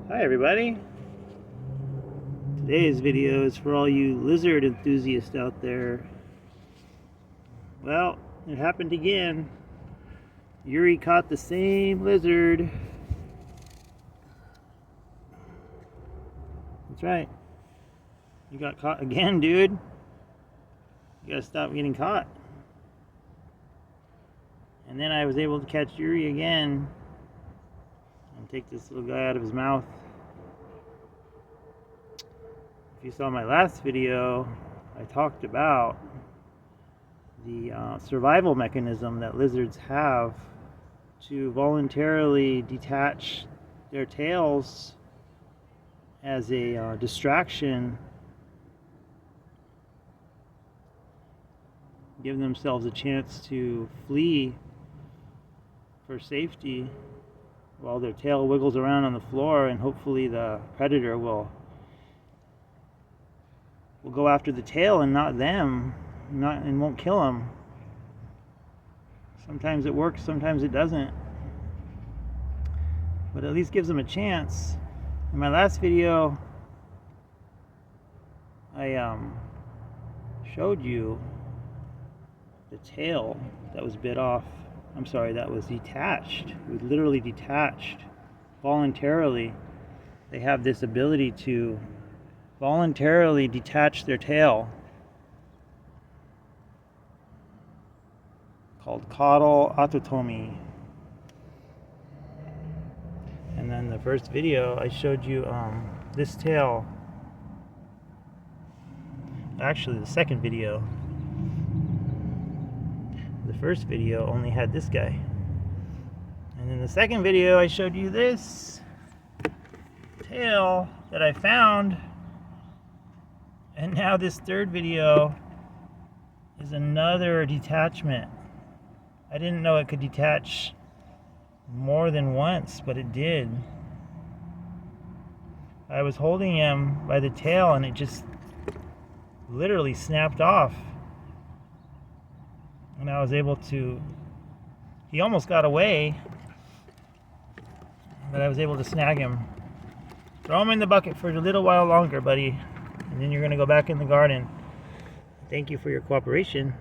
Hi everybody. Today's video is for all you lizard enthusiasts out there. Well, it happened again. Yuri caught the same lizard. That's right. You got caught again, dude. You gotta stop getting caught. And then I was able to catch Yuri again and take this little guy out of his mouth. If you saw my last video, I talked about the survival mechanism that lizards have to voluntarily detach their tails as a distraction, give themselves a chance to flee for safety while their tail wiggles around on the floor, and hopefully the predator will go after the tail and not them, and won't kill them. Sometimes it works, sometimes it doesn't, but at least gives them a chance. In my last video, I showed you the tail that was bit off. I'm sorry, that was detached. It was literally detached voluntarily. They have this ability to voluntarily detach their tail, called caudal autonomy. And then the first video I showed you this tail. Actually, the second video. The first video only had this guy. And in the second video I showed you this tail that I found. And now this third video is another detachment. I didn't know it could detach more than once, but it did. I was holding him by the tail and it just literally snapped off. And I was able to, he almost got away, but I was able to snag him. Throw him in the bucket for a little while longer, buddy, and then you're gonna go back in the garden. Thank you for your cooperation.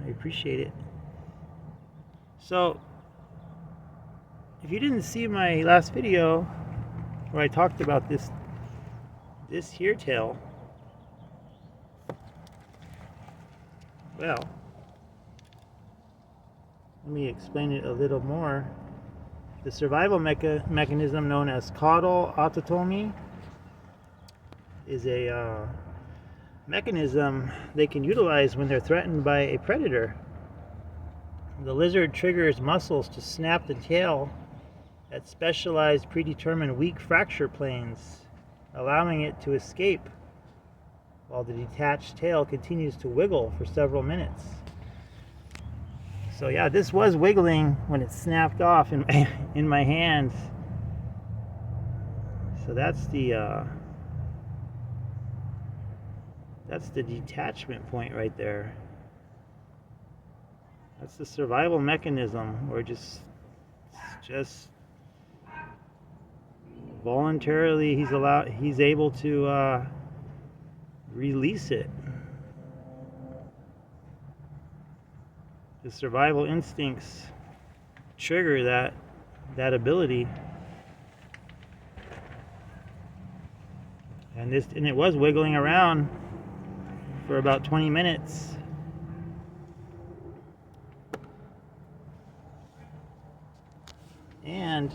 I appreciate it. So, if you didn't see my last video where I talked about this here tail, well, let me explain it a little more. The survival mechanism known as caudal autonomy is a mechanism they can utilize when they're threatened by a predator. The lizard triggers muscles to snap the tail at specialized predetermined weak fracture planes, allowing it to escape while the detached tail continues to wiggle for several minutes. So yeah, this was wiggling when it snapped off in my hands. So that's the detachment point right there. That's the survival mechanism, where just voluntarily he's able to release it. The survival instincts trigger that ability. And it was wiggling around for about 20 minutes. And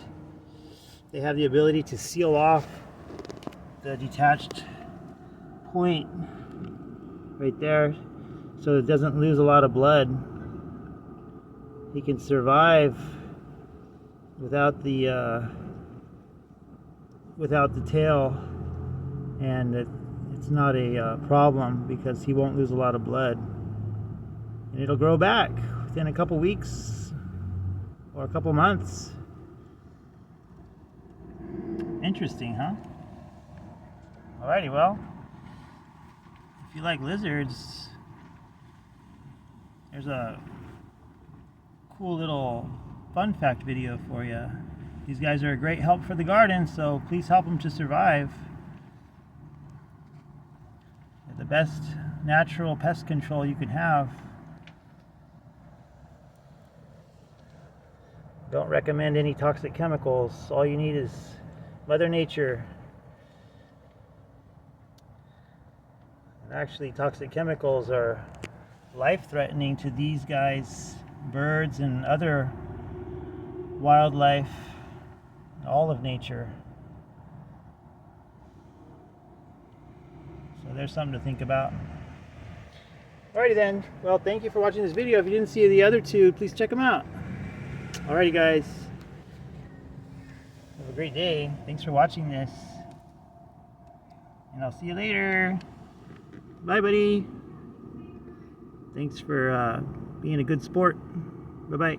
they have the ability to seal off the detached point right there so it doesn't lose a lot of blood. He can survive without the tail, and it's not a problem because he won't lose a lot of blood, and it'll grow back within a couple weeks or a couple months. Interesting, huh? Alrighty, well, if you like lizards, there's a cool little fun fact video for you. These guys are a great help for the garden, so please help them to survive. They're the best natural pest control you can have. Don't recommend any toxic chemicals. All you need is Mother Nature. And actually, toxic chemicals are life-threatening to these guys, birds and other wildlife, all of nature. So there's something to think about. Alrighty then. Well, thank you for watching this video. If you didn't see the other two, please check them out. Alrighty guys. Have a great day. Thanks for watching this. And I'll see you later. Bye, buddy. Thanks for being a good sport. Bye-bye.